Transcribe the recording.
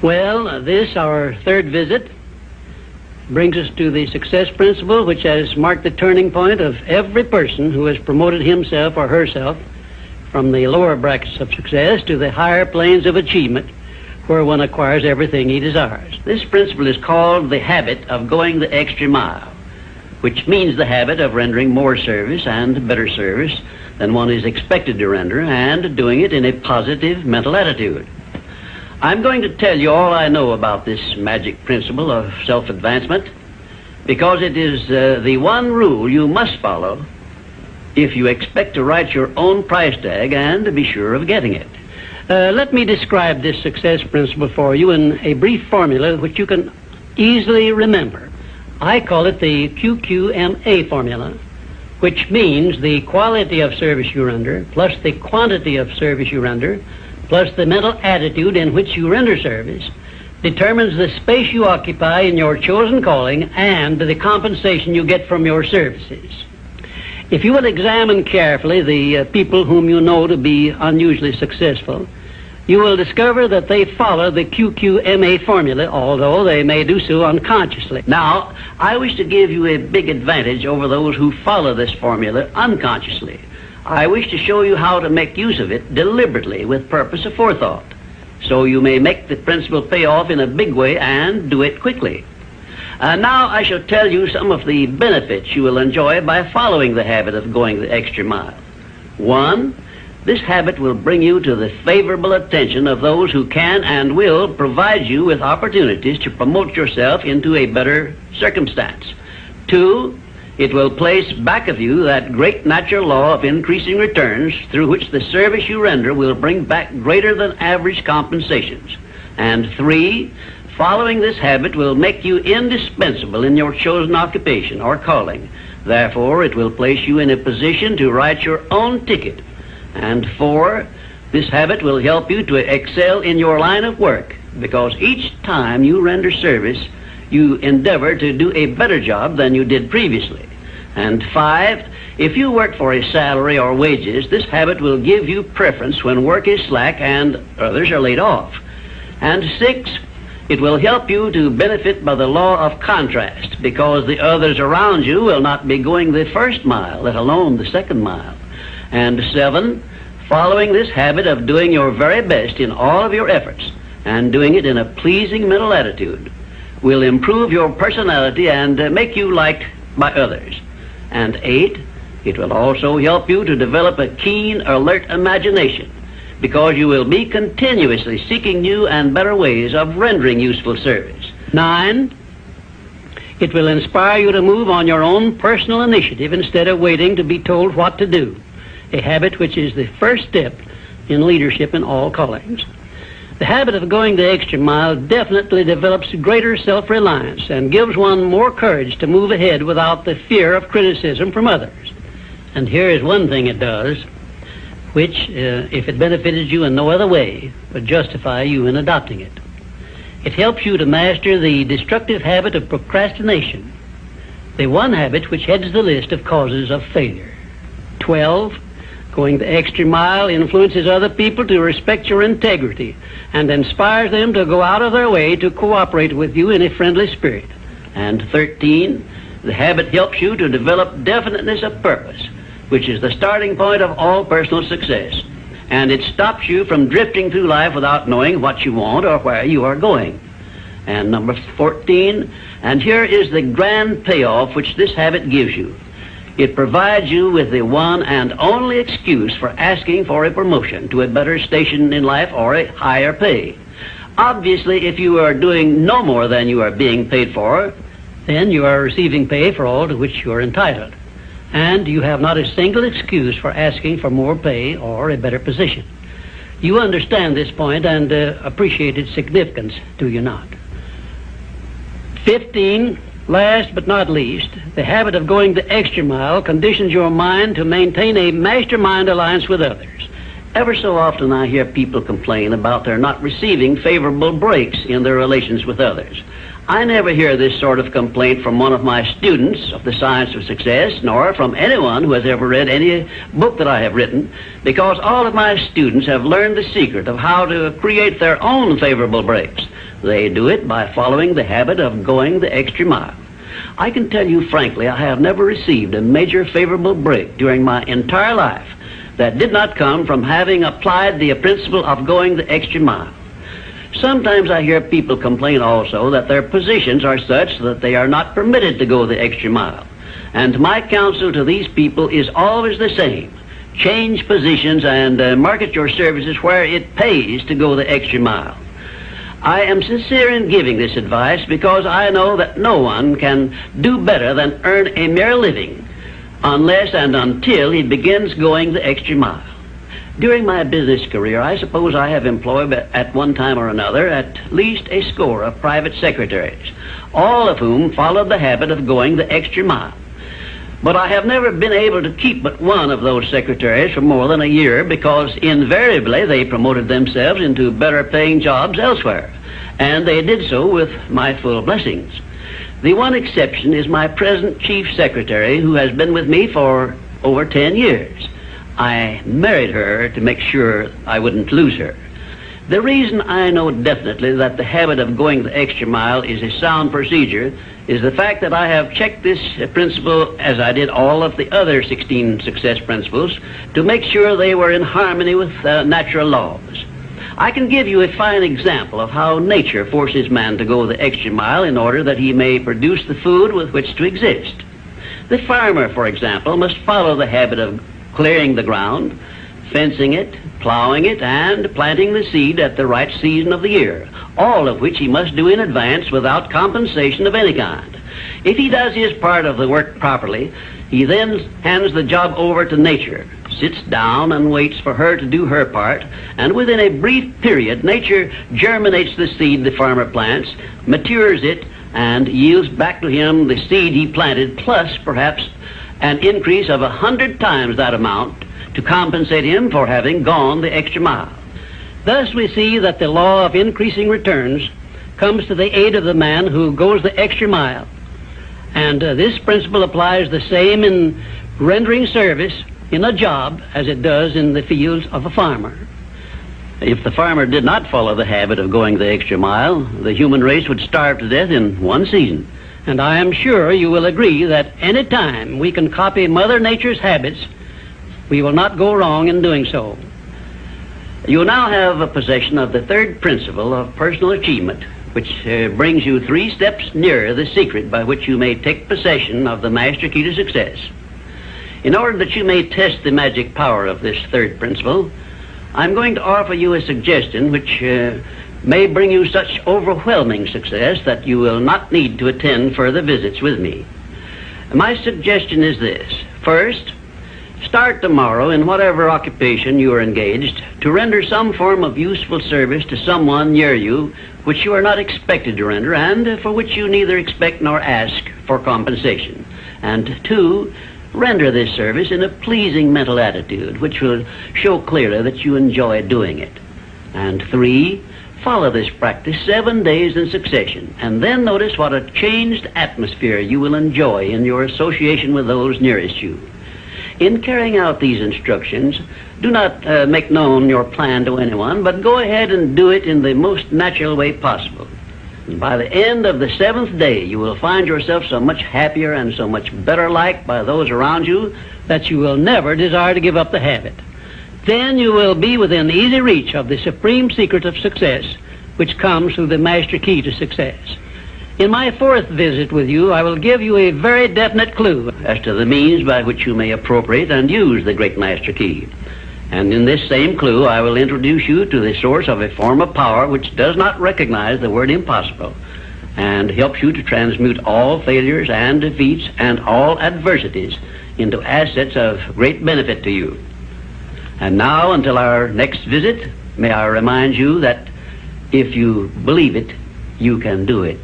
Well, this, our third visit, brings us to the success principle, which has marked the turning point of every person who has promoted himself or herself from the lower brackets of success to the higher planes of achievement, where one acquires everything he desires. This principle is called the habit of going the extra mile, which means the habit of rendering more service and better service than one is expected to render, and doing it in a positive mental attitude. I'm going to tell you all I know about this magic principle of self-advancement, because it is the one rule you must follow if you expect to write your own price tag and to be sure of getting it. Let me describe this success principle for you in a brief formula which you can easily remember. I call it the QQMA formula, which means the quality of service you render plus the quantity of service you render plus the mental attitude in which you render service determines the space you occupy in your chosen calling and the compensation you get from your services. If you will examine carefully the people whom you know to be unusually successful, you will discover that they follow the QQMA formula, although they may do so unconsciously. Now, I wish to give you a big advantage over those who follow this formula unconsciously. I wish to show you how to make use of it deliberately with purpose of forethought, so you may make the principle pay off in a big way and do it quickly. Now I shall tell you some of the benefits you will enjoy by following the habit of going the extra mile. 1, this habit will bring you to the favorable attention of those who can and will provide you with opportunities to promote yourself into a better circumstance. 2, it will place back of you that great natural law of increasing returns through which the service you render will bring back greater than average compensations. And 3, following this habit will make you indispensable in your chosen occupation or calling. Therefore, it will place you in a position to write your own ticket. And 4, this habit will help you to excel in your line of work, because each time you render service, you endeavor to do a better job than you did previously. And 5, if you work for a salary or wages, this habit will give you preference when work is slack and others are laid off. And 6, it will help you to benefit by the law of contrast, because the others around you will not be going the first mile, let alone the second mile. And 7, following this habit of doing your very best in all of your efforts and doing it in a pleasing mental attitude will improve your personality and make you liked by others. And 8, it will also help you to develop a keen, alert imagination, because you will be continuously seeking new and better ways of rendering useful service. 9, it will inspire you to move on your own personal initiative instead of waiting to be told what to do, a habit which is the first step in leadership in all callings. The habit of going the extra mile definitely develops greater self-reliance and gives one more courage to move ahead without the fear of criticism from others. And here is one thing it does, which, if it benefited you in no other way, would justify you in adopting it. It helps you to master the destructive habit of procrastination, the one habit which heads the list of causes of failure. 12, going the extra mile influences other people to respect your integrity and inspires them to go out of their way to cooperate with you in a friendly spirit. And 13, the habit helps you to develop definiteness of purpose, which is the starting point of all personal success. And it stops you from drifting through life without knowing what you want or where you are going. And number 14, and here is the grand payoff which this habit gives you. It provides you with the one and only excuse for asking for a promotion to a better station in life or a higher pay. Obviously, if you are doing no more than you are being paid for, then you are receiving pay for all to which you are entitled. And you have not a single excuse for asking for more pay or a better position. You understand this point and appreciate its significance, do you not? 15, last but not least, the habit of going the extra mile conditions your mind to maintain a mastermind alliance with others. Ever so often I hear people complain about their not receiving favorable breaks in their relations with others. I never hear this sort of complaint from one of my students of the science of success, nor from anyone who has ever read any book that I have written, because all of my students have learned the secret of how to create their own favorable breaks. They do it by following the habit of going the extra mile. I can tell you frankly, I have never received a major favorable break during my entire life that did not come from having applied the principle of going the extra mile. Sometimes I hear people complain also that their positions are such that they are not permitted to go the extra mile. And my counsel to these people is always the same. Change positions and market your services where it pays to go the extra mile. I am sincere in giving this advice because I know that no one can do better than earn a mere living unless and until he begins going the extra mile. During my business career, I suppose I have employed at one time or another at least a score of private secretaries, all of whom followed the habit of going the extra mile. But I have never been able to keep but one of those secretaries for more than a year because invariably they promoted themselves into better paying jobs elsewhere, and they did so with my full blessings. The one exception is my present chief secretary, who has been with me for over 10 years. I married her to make sure I wouldn't lose her. The reason I know definitely that the habit of going the extra mile is a sound procedure is the fact that I have checked this principle, as I did all of the other 16 success principles, to make sure they were in harmony with natural laws. I can give you a fine example of how nature forces man to go the extra mile in order that he may produce the food with which to exist. The farmer, for example, must follow the habit of clearing the ground, fencing it, plowing it, and planting the seed at the right season of the year, all of which he must do in advance without compensation of any kind. If he does his part of the work properly, he then hands the job over to nature, sits down and waits for her to do her part, and within a brief period, nature germinates the seed the farmer plants, matures it, and yields back to him the seed he planted, plus perhaps an increase of 100 times that amount to compensate him for having gone the extra mile. Thus we see that the law of increasing returns comes to the aid of the man who goes the extra mile. And this principle applies the same in rendering service in a job as it does in the fields of a farmer. If the farmer did not follow the habit of going the extra mile, the human race would starve to death in one season. And I am sure you will agree that any time we can copy Mother Nature's habits, we will not go wrong in doing so. You now have a possession of the third principle of personal achievement, which brings you 3 steps nearer the secret by which you may take possession of the master key to success. In order that you may test the magic power of this third principle, I'm going to offer you a suggestion which may bring you such overwhelming success that you will not need to attend further visits with me. My suggestion is this. First, start tomorrow in whatever occupation you are engaged to render some form of useful service to someone near you which you are not expected to render and for which you neither expect nor ask for compensation. And 2, render this service in a pleasing mental attitude which will show clearly that you enjoy doing it. And 3, follow this practice 7 days in succession, and then notice what a changed atmosphere you will enjoy in your association with those nearest you. In carrying out these instructions, do not make known your plan to anyone, but go ahead and do it in the most natural way possible. And by the end of the 7th day, you will find yourself so much happier and so much better liked by those around you that you will never desire to give up the habit. Then you will be within easy reach of the supreme secret of success, which comes through the master key to success. In my 4th visit with you, I will give you a very definite clue as to the means by which you may appropriate and use the great master key. And in this same clue, I will introduce you to the source of a form of power which does not recognize the word impossible and helps you to transmute all failures and defeats and all adversities into assets of great benefit to you. And now, until our next visit, may I remind you that if you believe it, you can do it.